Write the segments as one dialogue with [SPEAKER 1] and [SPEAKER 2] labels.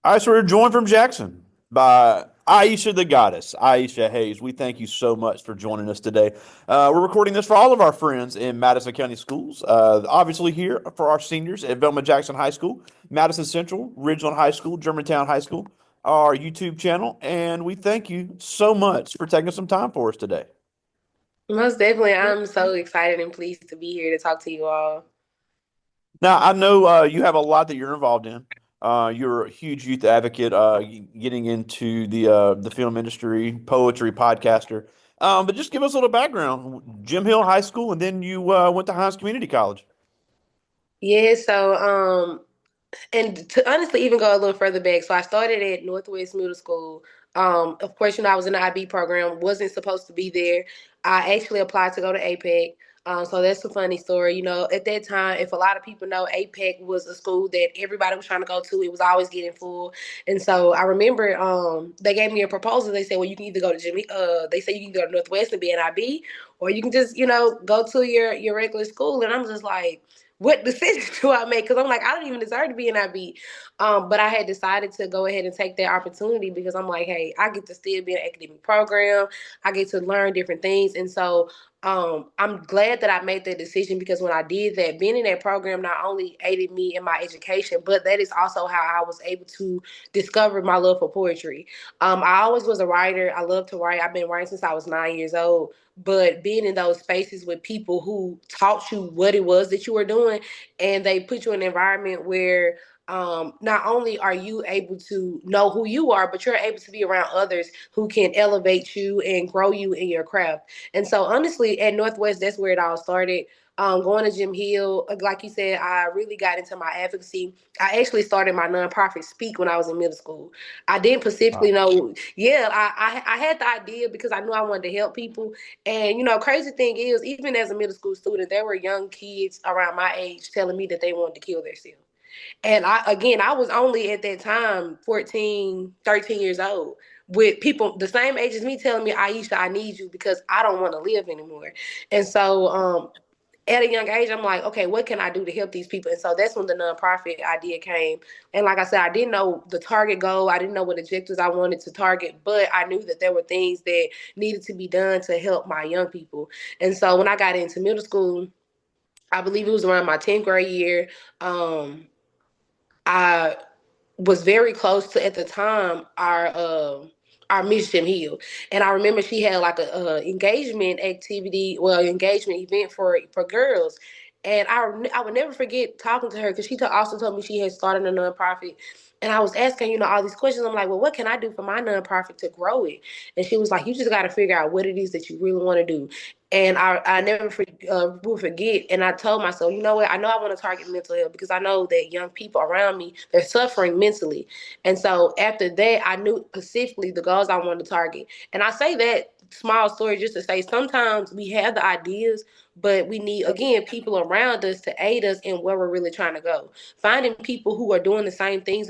[SPEAKER 1] All right, so we're joined from Jackson by Iesha the Goddess, Iesha Hayes. We thank you so much for joining us today. We're recording this for all of our friends in Madison County Schools. Obviously, here for our seniors at Velma Jackson High School, Madison Central, Ridgeland High School, Germantown High School, our YouTube channel, and we thank you so much for taking some time for us today.
[SPEAKER 2] Most definitely. I'm so excited and pleased to be here to talk to you all.
[SPEAKER 1] Now, I know you have a lot that you're involved in. You're a huge youth advocate, getting into the film industry, poetry, podcaster. But just give us a little background. Jim Hill High School, and then you went to Hines Community College.
[SPEAKER 2] Yeah, and to honestly even go a little further back, so I started at Northwest Middle School. Of course, I was in the IB program, wasn't supposed to be there. I actually applied to go to APEC. So that's a funny story. At that time, if a lot of people know, APEC was a school that everybody was trying to go to. It was always getting full. And so I remember they gave me a proposal. They said, well, you can either go to Jimmy, they said you can go to Northwest and be an IB, or you can just, go to your regular school. And I'm just like, what decision do I make? Because I'm like, I don't even deserve to be an IB. But I had decided to go ahead and take that opportunity because I'm like, hey, I get to still be in an academic program. I get to learn different things. And so I'm glad that I made that decision because when I did that, being in that program not only aided me in my education, but that is also how I was able to discover my love for poetry. I always was a writer. I love to write. I've been writing since I was 9 years old. But being in those spaces with people who taught you what it was that you were doing, and they put you in an environment where not only are you able to know who you are, but you're able to be around others who can elevate you and grow you in your craft. And so, honestly, at Northwest, that's where it all started. Going to Jim Hill, like you said, I really got into my advocacy. I actually started my nonprofit Speak when I was in middle school. I didn't specifically
[SPEAKER 1] Wow.
[SPEAKER 2] know, yeah, I had the idea because I knew I wanted to help people. And crazy thing is, even as a middle school student, there were young kids around my age telling me that they wanted to kill themselves. And I was only at that time 14, 13 years old with people the same age as me telling me, Iesha, I need you because I don't want to live anymore. And so at a young age, I'm like, okay, what can I do to help these people? And so that's when the nonprofit idea came. And like I said, I didn't know the target goal. I didn't know what objectives I wanted to target, but I knew that there were things that needed to be done to help my young people. And so when I got into middle school, I believe it was around my 10th grade year. I was very close to at the time our Miss Jim Hill, and I remember she had like a engagement activity, well, engagement event for girls, and I would never forget talking to her because she also told me she had started a nonprofit. And I was asking, all these questions. I'm like, well, what can I do for my nonprofit to grow it? And she was like, you just got to figure out what it is that you really want to do. And I never will forget. And I told myself, you know what? I know I want to target mental health because I know that young people around me, they're suffering mentally. And so after that, I knew specifically the goals I wanted to target. And I say that small story just to say sometimes we have the ideas, but we need, again, people around us to aid us in where we're really trying to go. Finding people who are doing the same things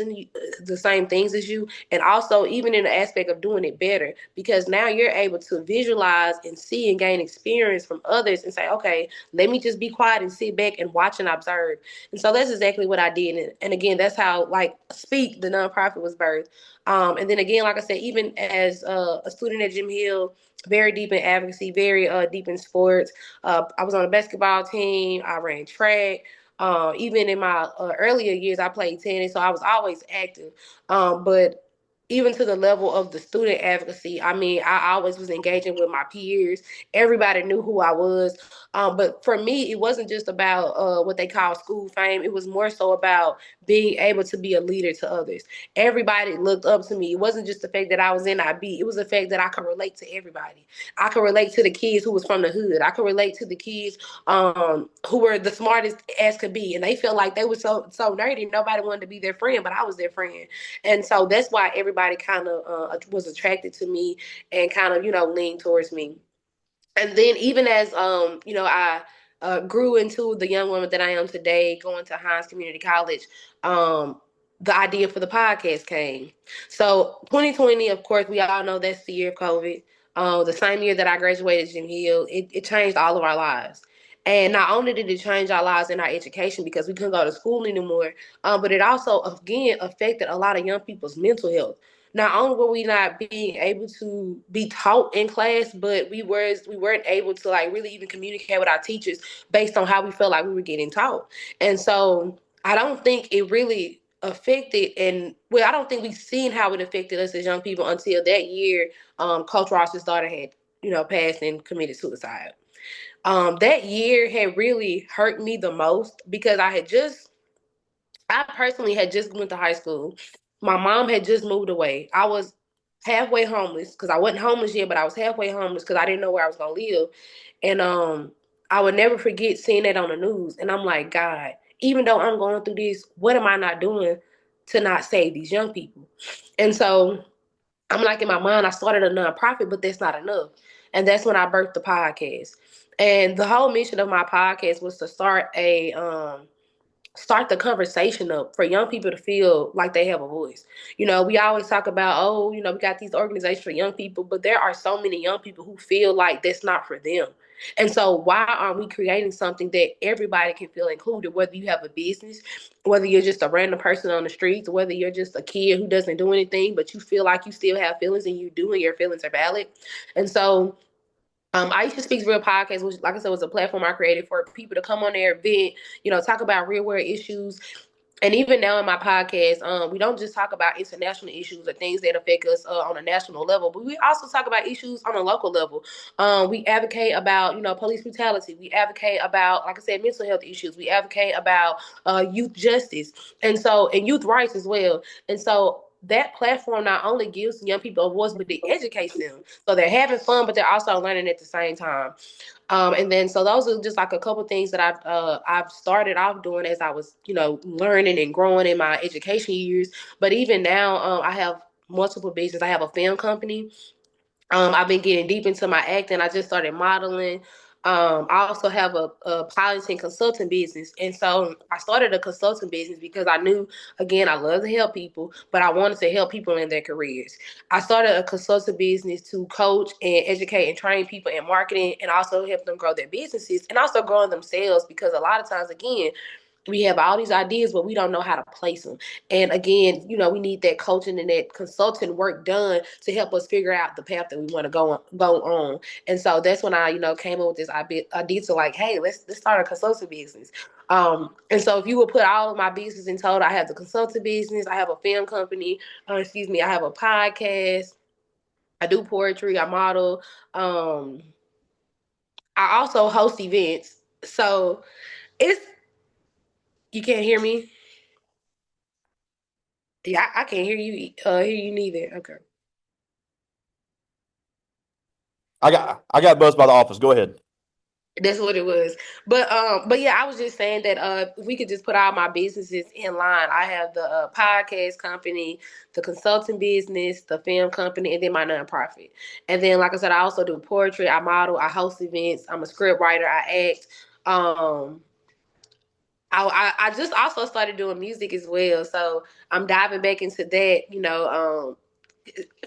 [SPEAKER 2] as you, and also even in the aspect of doing it better, because now you're able to visualize and see and gain experience from others and say, okay, let me just be quiet and sit back and watch and observe. And so that's exactly what I did. And again, that's how like Speak, the nonprofit, was birthed. And then again, like I said, even as a student at Jim Hill, very deep in advocacy, very deep in sports. I was on a basketball team. I ran track. Even in my earlier years, I played tennis, so I was always active. But even to the level of the student advocacy, I mean, I always was engaging with my peers. Everybody knew who I was. But for me, it wasn't just about what they call school fame. It was more so about being able to be a leader to others. Everybody looked up to me. It wasn't just the fact that I was in IB. It was the fact that I could relate to everybody. I could relate to the kids who was from the hood. I could relate to the kids who were the smartest as could be. And they felt like they were so nerdy. Nobody wanted to be their friend, but I was their friend. And so that's why everybody kind of was attracted to me and kind of, leaned towards me. And then even as, I grew into the young woman that I am today, going to Hines Community College, the idea for the podcast came. So 2020, of course, we all know that's the year of COVID. The same year that I graduated Jim Hill, it changed all of our lives. And not only did it change our lives in our education because we couldn't go to school anymore, but it also again affected a lot of young people's mental health. Not only were we not being able to be taught in class, but we weren't able to like really even communicate with our teachers based on how we felt like we were getting taught. And so I don't think it really affected, and well, I don't think we've seen how it affected us as young people until that year. Coach Ross's daughter had, passed and committed suicide. That year had really hurt me the most because I personally had just went to high school. My mom had just moved away. I was halfway homeless because I wasn't homeless yet, but I was halfway homeless because I didn't know where I was gonna live. And I would never forget seeing that on the news. And I'm like, God, even though I'm going through this, what am I not doing to not save these young people? And so I'm like, in my mind, I started a nonprofit, but that's not enough. And that's when I birthed the podcast. And the whole mission of my podcast was to start the conversation up for young people to feel like they have a voice. We always talk about, oh, we got these organizations for young people, but there are so many young people who feel like that's not for them. And so why aren't we creating something that everybody can feel included, whether you have a business, whether you're just a random person on the streets, whether you're just a kid who doesn't do anything, but you feel like you still have feelings and you do and your feelings are valid. And so Iesha Speaks Real podcast, which, like I said, was a platform I created for people to come on there, vent, talk about real world issues. And even now in my podcast, we don't just talk about international issues or things that affect us on a national level, but we also talk about issues on a local level. We advocate about, police brutality. We advocate about, like I said, mental health issues. We advocate about youth justice, and youth rights as well. And so that platform not only gives young people a voice, but it educates them. So they're having fun, but they're also learning at the same time. And then so those are just like a couple things that I've started off doing as I was, learning and growing in my education years. But even now, I have multiple businesses. I have a film company. I've been getting deep into my acting. I just started modeling. I also have a piloting consulting business. And so I started a consulting business because I knew, again, I love to help people, but I wanted to help people in their careers. I started a consulting business to coach and educate and train people in marketing and also help them grow their businesses and also growing themselves because a lot of times, again, we have all these ideas, but we don't know how to place them. And again, we need that coaching and that consulting work done to help us figure out the path that we want to go on. And so that's when I, came up with this idea to like, hey, let's start a consulting business. And so if you would put all of my business in total, I have the consulting business, I have a film company, I have a podcast, I do poetry, I model, I also host events. So it's you can't hear me. Yeah, I can't hear you neither. Okay.
[SPEAKER 1] I got buzzed by the office. Go ahead.
[SPEAKER 2] That's what it was. But yeah, I was just saying that if we could just put all my businesses in line. I have the podcast company, the consulting business, the film company, and then my nonprofit. And then like I said, I also do poetry, I model, I host events, I'm a script writer, I act. Um I just also started doing music as well. So I'm diving back into that,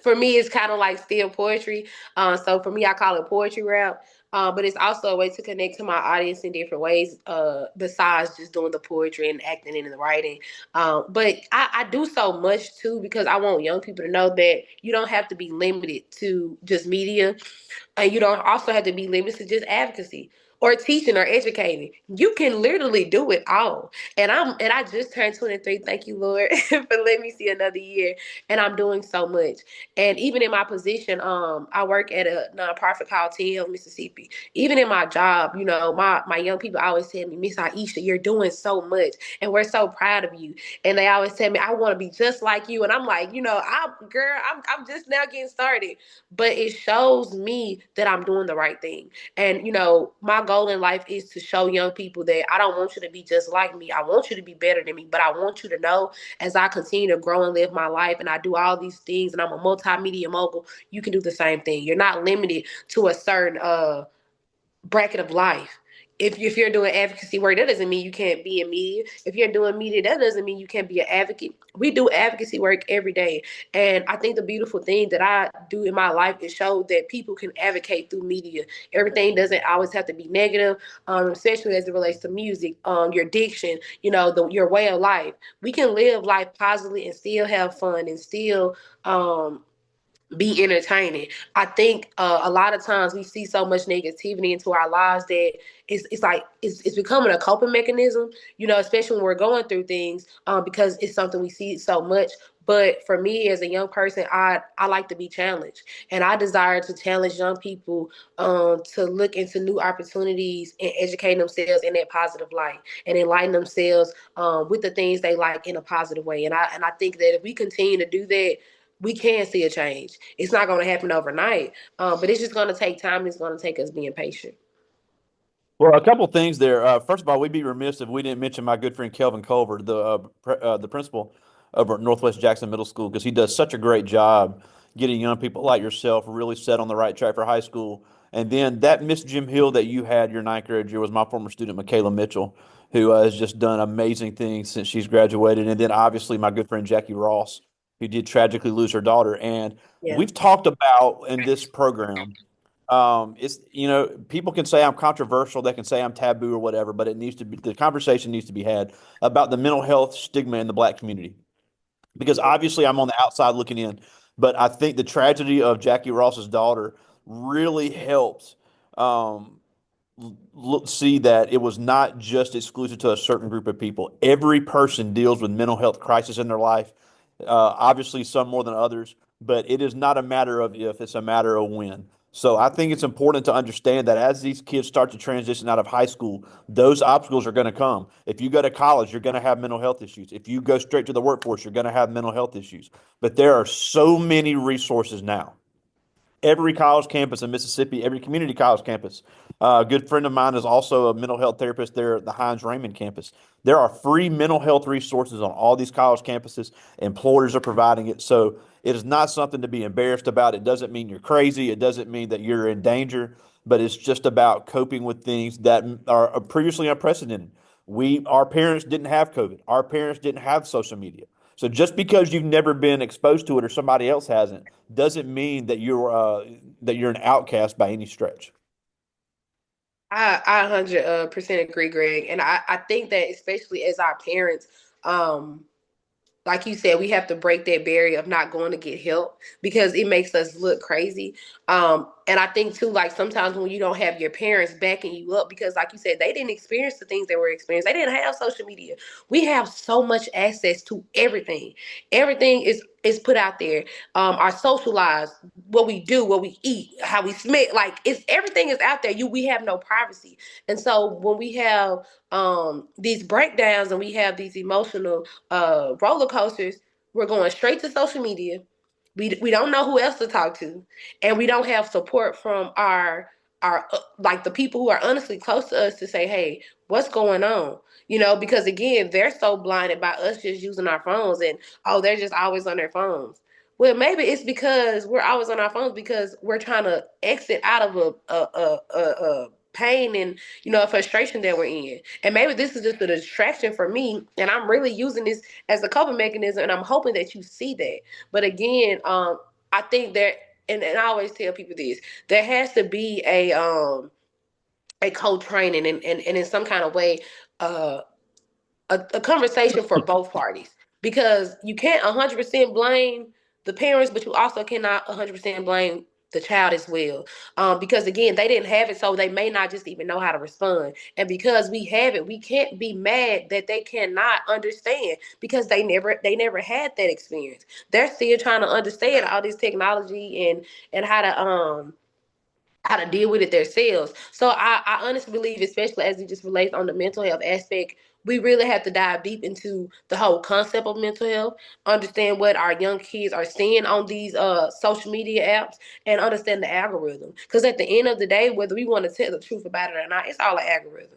[SPEAKER 2] for me, it's kind of like still poetry. So for me, I call it poetry rap. But it's also a way to connect to my audience in different ways, besides just doing the poetry and acting and the writing. But I do so much too because I want young people to know that you don't have to be limited to just media, and you don't also have to be limited to just advocacy or teaching or educating. You can literally do it all. And I just turned 23. Thank you, Lord, for letting me see another year. And I'm doing so much. And even in my position, I work at a nonprofit called TL Mississippi. Even in my job, my young people always tell me, Miss Iesha, you're doing so much, and we're so proud of you. And they always tell me, I want to be just like you. And I'm like, I'm just now getting started, but it shows me that I'm doing the right thing. And my goal in life is to show young people that I don't want you to be just like me. I want you to be better than me, but I want you to know as I continue to grow and live my life and I do all these things and I'm a multimedia mogul, you can do the same thing. You're not limited to a certain bracket of life. if you're doing advocacy work, that doesn't mean you can't be in media. If you're doing media, that doesn't mean you can't be an advocate. We do advocacy work every day. And I think the beautiful thing that I do in my life is show that people can advocate through media. Everything doesn't always have to be negative, especially as it relates to music, your diction, your way of life. We can live life positively and still have fun and still be entertaining. I think a lot of times we see so much negativity into our lives that it's like it's becoming a coping mechanism, especially when we're going through things, because it's something we see so much. But for me as a young person, I like to be challenged, and I desire to challenge young people to look into new opportunities and educate themselves in that positive light and enlighten themselves with the things they like in a positive way. And I think that if we continue to do that, we can see a change. It's not going to happen overnight, but it's just going to take time. It's going to take us being patient.
[SPEAKER 1] Well, a couple things there. First of all, we'd be remiss if we didn't mention my good friend Kelvin Culver, the principal over at Northwest Jackson Middle School, because he does such a great job getting young people like yourself really set on the right track for high school. And then that Miss Jim Hill that you had your ninth grade year was my former student, Michaela Mitchell, who has just done amazing things since she's graduated. And then obviously my good friend Jackie Ross, who did tragically lose her daughter. And
[SPEAKER 2] Yeah.
[SPEAKER 1] we've talked about in this program it's people can say I'm controversial, they can say I'm taboo or whatever, but it needs to be the conversation needs to be had about the mental health stigma in the black community because obviously I'm on the outside looking in, but I think the tragedy of Jackie Ross's daughter really helped um, see that it was not just exclusive to a certain group of people. Every person deals with mental health crisis in their life. Obviously, some more than others, but it is not a matter of if, it's a matter of when. So I think it's important to understand that as these kids start to transition out of high school, those obstacles are going to come. If you go to college, you're going to have mental health issues. If you go straight to the workforce, you're going to have mental health issues. But there are so many resources now every college campus in Mississippi, every community college campus. A good friend of mine is also a mental health therapist there at the Hines Raymond campus. There are free mental health resources on all these college campuses. Employers are providing it. So it is not something to be embarrassed about. It doesn't mean you're crazy. It doesn't mean that you're in danger, but it's just about coping with things that are previously unprecedented. Our parents didn't have COVID. Our parents didn't have social media. So just because you've never been exposed to it or somebody else hasn't, doesn't mean that you're an outcast by any stretch.
[SPEAKER 2] I 100% agree, Greg. And I think that especially as our parents, um, like you said, we have to break that barrier of not going to get help because it makes us look crazy. And I think too, like sometimes when you don't have your parents backing you up, because like you said, they didn't experience the things they were experiencing. They didn't have social media. We have so much access to everything. Everything is put out there. Our social lives, what we do, what we eat, how we smell, like it's everything is out there. We have no privacy. And so when we have these breakdowns and we have these emotional roller coasters, we're going straight to social media. We don't know who else to talk to, and we don't have support from our like the people who are honestly close to us to say, hey, what's going on? Because again, they're so blinded by us just using our phones, and oh, they're just always on their phones. Well, maybe it's because we're always on our phones because we're trying to exit out of a pain and a frustration that we're in. And maybe this is just a distraction for me, and I'm really using this as a coping mechanism, and I'm hoping that you see that. But again, I think that, and I always tell people this: there has to be a co-training and in some kind of way, uh, a conversation for both parties because you can't 100% blame the parents, but you also cannot 100% blame the child as well. Because again, they didn't have it, so they may not just even know how to respond. And because we have it, we can't be mad that they cannot understand because they never had that experience. They're still trying to understand all this technology and how to deal with it themselves. So I honestly believe, especially as it just relates on the mental health aspect, we really have to dive deep into the whole concept of mental health, understand what our young kids are seeing on these social media apps, and understand the algorithm. Because at the end of the day, whether we want to tell the truth about it or not, it's all an algorithm.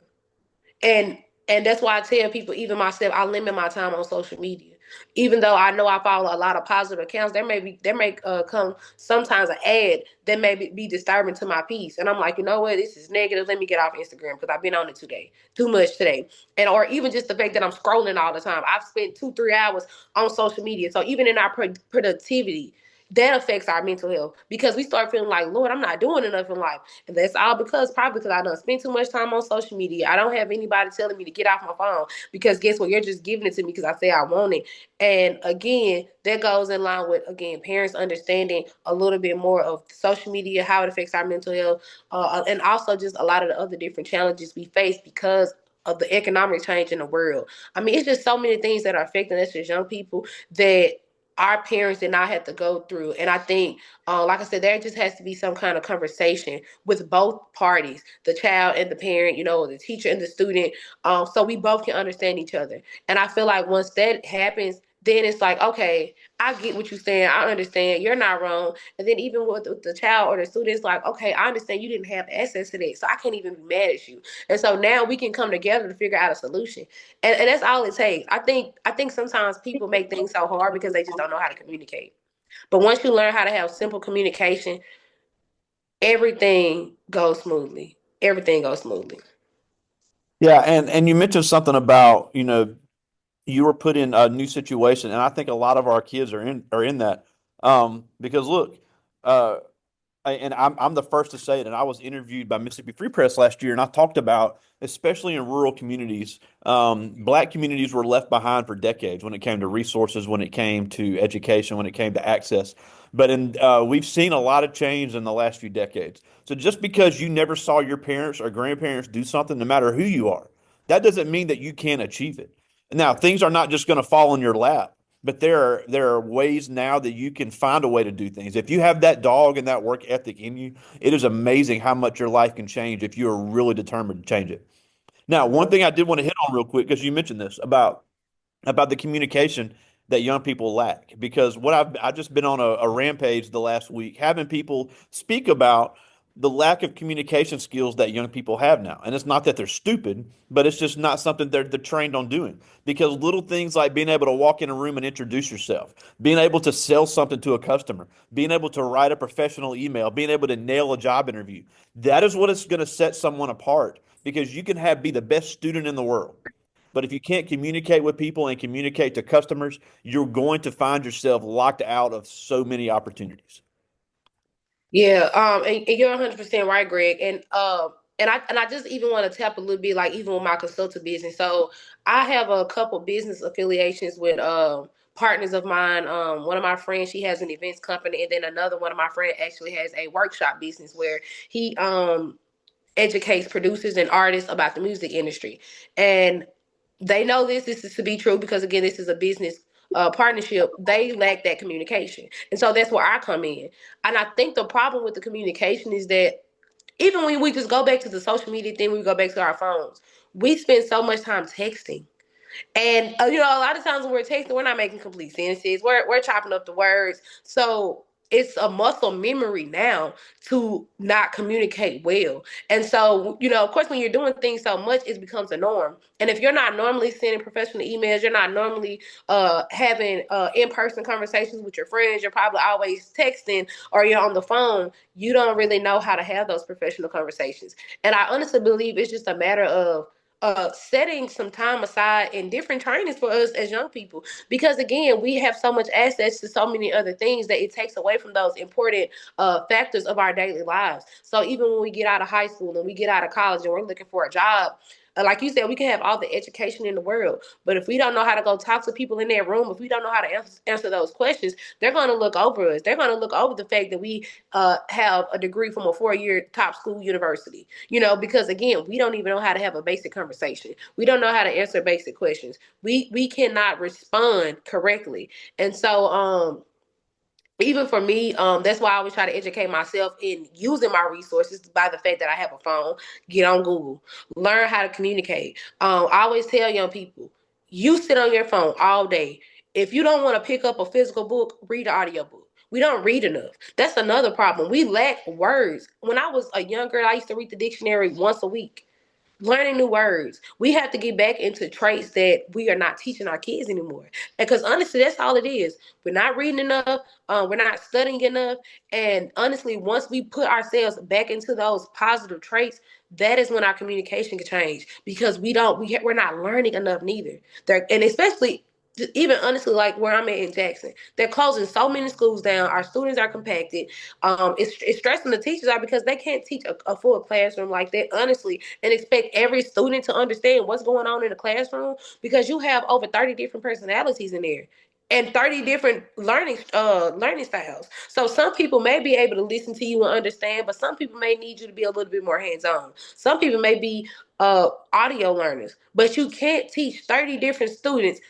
[SPEAKER 2] And that's why I tell people, even myself, I limit my time on social media Even though I know I follow a lot of positive accounts, there may come sometimes an ad that may be disturbing to my peace, and I'm like, you know what, this is negative. Let me get off Instagram because I've been on it today too much today, and or even just the fact that I'm scrolling all the time. I've spent 2 3 hours on social media, so even in our productivity, that affects our mental health because we start feeling like, Lord, I'm not doing enough in life. And that's all because probably because I done spent too much time on social media. I don't have anybody telling me to get off my phone because guess what? You're just giving it to me because I say I want it. And again, that goes in line with, again, parents understanding a little bit more of social media, how it affects our mental health, and also just a lot of the other different challenges we face because of the economic change in the world. I mean, it's just so many things that are affecting us as young people that our parents did not have to go through. And I think, like I said, there just has to be some kind of conversation with both parties, the child and the parent, the teacher and the student, so we both can understand each other. And I feel like once that happens, then it's like, okay, I get what you're saying. I understand. You're not wrong. And then even with the child or the student, it's like, okay, I understand you didn't have access to that, so I can't even be mad at you. And so now we can come together to figure out a solution. And that's all it takes. I think sometimes people make things so hard because they just don't know how to communicate. But once you learn how to have simple communication, everything goes smoothly. Everything goes smoothly.
[SPEAKER 1] Yeah, and you mentioned something about, you were put in a new situation, and I think a lot of our kids are in that. Because look, uh, and I'm the first to say it. And I was interviewed by Mississippi Free Press last year, and I talked about, especially in rural communities, black communities were left behind for decades when it came to resources, when it came to education, when it came to access. But we've seen a lot of change in the last few decades. So just because you never saw your parents or grandparents do something, no matter who you are, that doesn't mean that you can't achieve it. Now, things are not just going to fall in your lap. But there are ways now that you can find a way to do things. If you have that dog and that work ethic in you, it is amazing how much your life can change if you are really determined to change it. Now, one thing I did want to hit on real quick, because you mentioned this about the communication that young people lack. Because I've just been on a rampage the last week, having people speak about the lack of communication skills that young people have now. And it's not that they're stupid, but it's just not something they're trained on doing. Because little things like being able to walk in a room and introduce yourself, being able to sell something to a customer, being able to write a professional email, being able to nail a job interview, that is what is going to set someone apart. Because you can be the best student in the world. But if you can't communicate with people and communicate to customers, you're going to find yourself locked out of so many opportunities.
[SPEAKER 2] Yeah, and you're 100% right, Greg. And I just even want to tap a little bit, like even with my consultant business. So I have a couple business affiliations with partners of mine. One of my friends, she has an events company, and then another one of my friends actually has a workshop business where he educates producers and artists about the music industry. And they know this is to be true because again, this is a business partnership. They lack that communication, and so that's where I come in. And I think the problem with the communication is that even when we just go back to the social media thing, we go back to our phones. We spend so much time texting, and a lot of times when we're texting, we're not making complete sentences. We're chopping up the words. So it's a muscle memory now to not communicate well. And so, of course, when you're doing things so much, it becomes a norm. And if you're not normally sending professional emails, you're not normally having in-person conversations with your friends, you're probably always texting or you're on the phone, you don't really know how to have those professional conversations. And I honestly believe it's just a matter of setting some time aside in different trainings for us as young people. Because again, we have so much access to so many other things that it takes away from those important factors of our daily lives. So even when we get out of high school and we get out of college and we're looking for a job, like you said, we can have all the education in the world, but if we don't know how to go talk to people in that room, if we don't know how to answer those questions, they're going to look over us. They're going to look over the fact that we have a degree from a 4-year top school university. Because again, we don't even know how to have a basic conversation. We don't know how to answer basic questions. We cannot respond correctly, and so even for me, that's why I always try to educate myself in using my resources by the fact that I have a phone. Get on Google, learn how to communicate. I always tell young people, you sit on your phone all day. If you don't want to pick up a physical book, read an audio book. We don't read enough. That's another problem. We lack words. When I was a young girl, I used to read the dictionary once a week. learning new words. We have to get back into traits that we are not teaching our kids anymore. Because honestly, that's all it is. We're not reading enough. We're not studying enough. And honestly, once we put ourselves back into those positive traits, that is when our communication can change. Because we're not learning enough neither. And especially even honestly, like where I'm at in Jackson, they're closing so many schools down. Our students are compacted. It's stressing the teachers out because they can't teach a full classroom like that, honestly, and expect every student to understand what's going on in the classroom because you have over 30 different personalities in there and 30 different learning styles. So some people may be able to listen to you and understand, but some people may need you to be a little bit more hands-on. Some people may be audio learners, but you can't teach 30 different students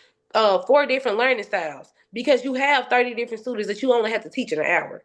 [SPEAKER 2] four different learning styles because you have 30 different students that you only have to teach in an hour.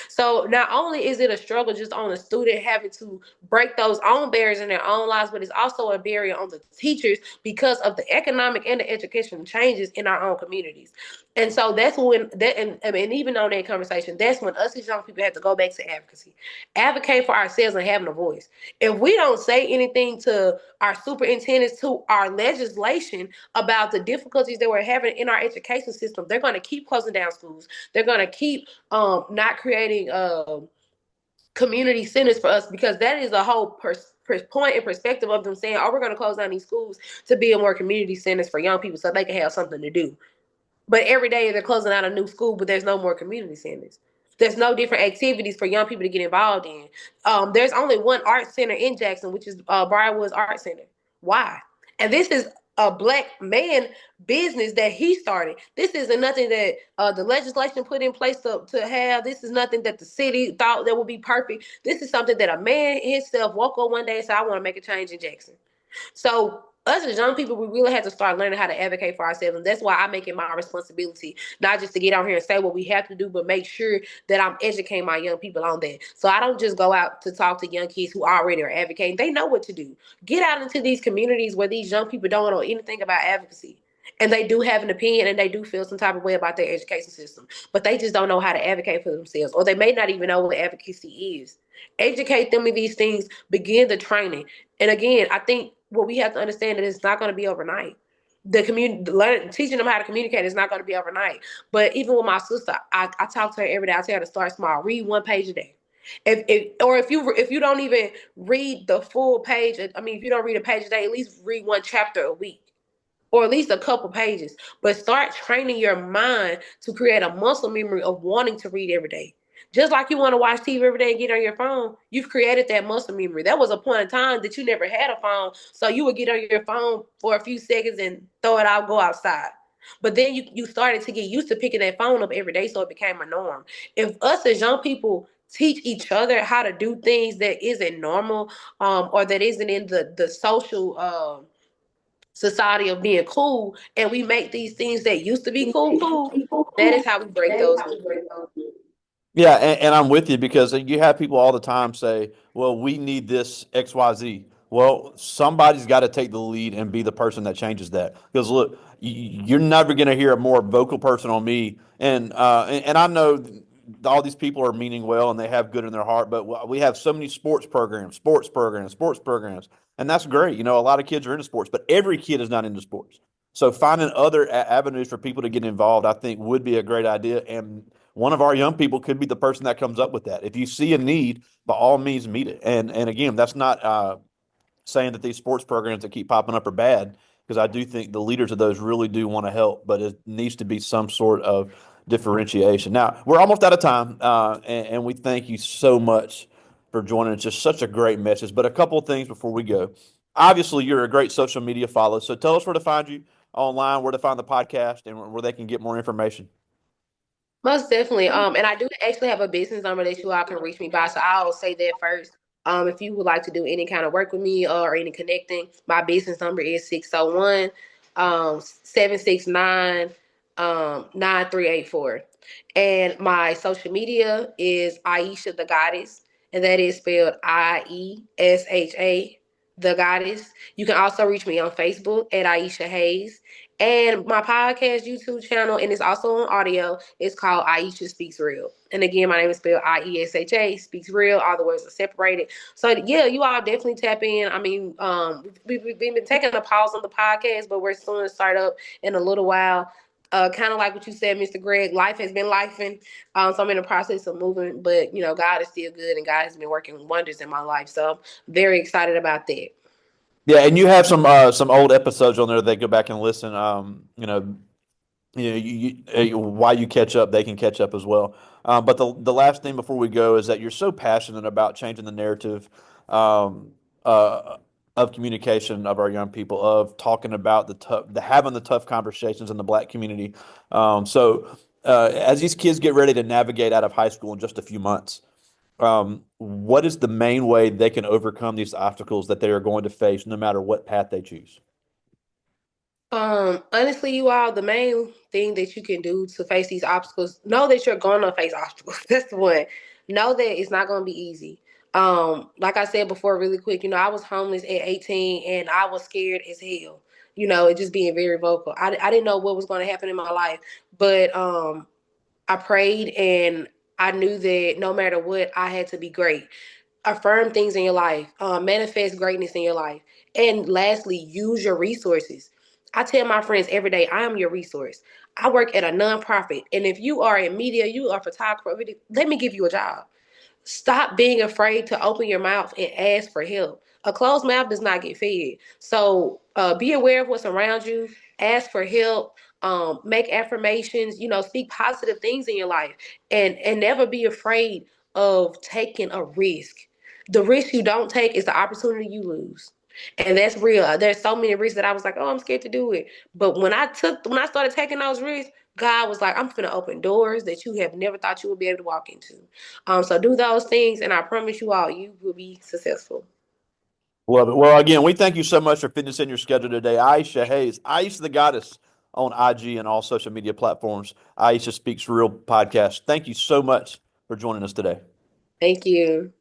[SPEAKER 2] So not only is it a struggle just on the student having to break those own barriers in their own lives, but it's also a barrier on the teachers because of the economic and the educational changes in our own communities. And so that's when that and, I mean, even on that conversation, that's when us as young people have to go back to advocacy. Advocate for ourselves and having a voice. If we don't say anything to our superintendents, to our legislation about the difficulties that we're having in our education system, they're going to keep closing down schools. They're going to keep not creating community centers for us because that is a whole point and perspective of them saying, oh, we're going to close down these schools to build more community centers for young people so they can have something to do. But every day they're closing out a new school, but there's no more community centers. There's no different activities for young people to get involved in. There's only one art center in Jackson, which is Briarwoods Art Center. Why? And this is a black man business that he started. This isn't nothing that the legislation put in place to have. This is nothing that the city thought that would be perfect. This is something that a man himself woke up one day and said, I want to make a change in Jackson. So us as young people, we really have to start learning how to advocate for ourselves. And that's why I make it my responsibility, not just to get out here and say what we have to do, but make sure that I'm educating my young people on that. So I don't just go out to talk to young kids who already are advocating. They know what to do. Get out into these communities where these young people don't know anything about advocacy. And they do have an opinion and they do feel some type of way about their education system, but they just don't know how to advocate for themselves, or they may not even know what advocacy is. Educate them in these things, begin the training. And again, I think what we have to understand is it's not going to be overnight. The community, teaching them how to communicate is not going to be overnight. But even with my sister, I talk to her every day. I tell her to start small. Read one page a day. If you don't even read the full page, I mean, if you don't read a page a day, at least read one chapter a week or at least a couple pages. But start training your mind to create a muscle memory of wanting to read every day. Just like you want to watch TV every day and get on your phone, you've created that muscle memory. There was a point in time that you never had a phone, so you would get on your phone for a few seconds and throw it out, go outside. But then you started to get used to picking that phone up every day, so it became a norm. If us as young people teach each other how to do things that isn't normal, or that isn't in the social society of being cool, and we make these things that used to be cool, that is how we break those.
[SPEAKER 1] Yeah, and I'm with you because you have people all the time say, "Well, we need this XYZ." Well, somebody's got to take the lead and be the person that changes that. Because look, you're never going to hear a more vocal person on me. And I know all these people are meaning well and they have good in their heart, but we have so many sports programs, and that's great. You know, a lot of kids are into sports, but every kid is not into sports. So finding other avenues for people to get involved, I think, would be a great idea. And one of our young people could be the person that comes up with that. If you see a need, by all means, meet it. And again, that's not saying that these sports programs that keep popping up are bad, because I do think the leaders of those really do want to help, but it needs to be some sort of differentiation. Now, we're almost out of time, and we thank you so much for joining us. Just such a great message. But a couple of things before we go. Obviously, you're a great social media follower, so tell us where to find you online, where to find the podcast, and where they can get more information.
[SPEAKER 2] Most definitely. And I do actually have a business number that you all can reach me by. So I'll say that first. If you would like to do any kind of work with me or any connecting, my business number is 601 769 9384. And my social media is Iesha the Goddess, and that is spelled Iesha the Goddess. You can also reach me on Facebook at Iesha Hayes. And my podcast YouTube channel, and it's also on audio. It's called Iesha Speaks Real. And again, my name is spelled Iesha. Speaks Real. All the words are separated. So yeah, you all definitely tap in. I mean, we've been taking a pause on the podcast, but we're soon to start up in a little while. Kind of like what you said, Mr. Greg. Life has been lifing, so I'm in the process of moving. But God is still good, and God has been working wonders in my life. So I'm very excited about that.
[SPEAKER 1] Yeah, and you have some old episodes on there they go back and listen. While you catch up, they can catch up as well. But the last thing before we go is that you're so passionate about changing the narrative um, uh, of communication of our young people, of talking about the having the tough conversations in the Black community. As these kids get ready to navigate out of high school in just a few months, what is the main way they can overcome these obstacles that they are going to face, no matter what path they choose?
[SPEAKER 2] Honestly, you all, the main thing that you can do to face these obstacles, know that you're gonna face obstacles. That's the one. Know that it's not gonna be easy. Like I said before, really quick, I was homeless at 18 and I was scared as hell. It just being very vocal. I didn't know what was gonna happen in my life, but I prayed and I knew that no matter what, I had to be great. Affirm things in your life, manifest greatness in your life. And lastly, use your resources. I tell my friends every day, I am your resource. I work at a nonprofit. And if you are in media, you are a photographer, let me give you a job. Stop being afraid to open your mouth and ask for help. A closed mouth does not get fed. So be aware of what's around you. Ask for help. Make affirmations. Speak positive things in your life, and never be afraid of taking a risk. The risk you don't take is the opportunity you lose. And that's real. There's so many risks that I was like, oh, I'm scared to do it. But when I started taking those risks, God was like, I'm gonna open doors that you have never thought you would be able to walk into. So do those things, and I promise you all, you will be successful.
[SPEAKER 1] Love it. Well, again, we thank you so much for fitting us in your schedule today. Aisha Hayes, Aisha the Goddess on IG and all social media platforms. Aisha Speaks Real podcast. Thank you so much for joining us today.
[SPEAKER 2] Thank you.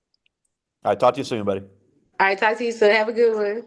[SPEAKER 1] All right, talk to you soon, buddy.
[SPEAKER 2] All right, talk to you soon. Have a good one.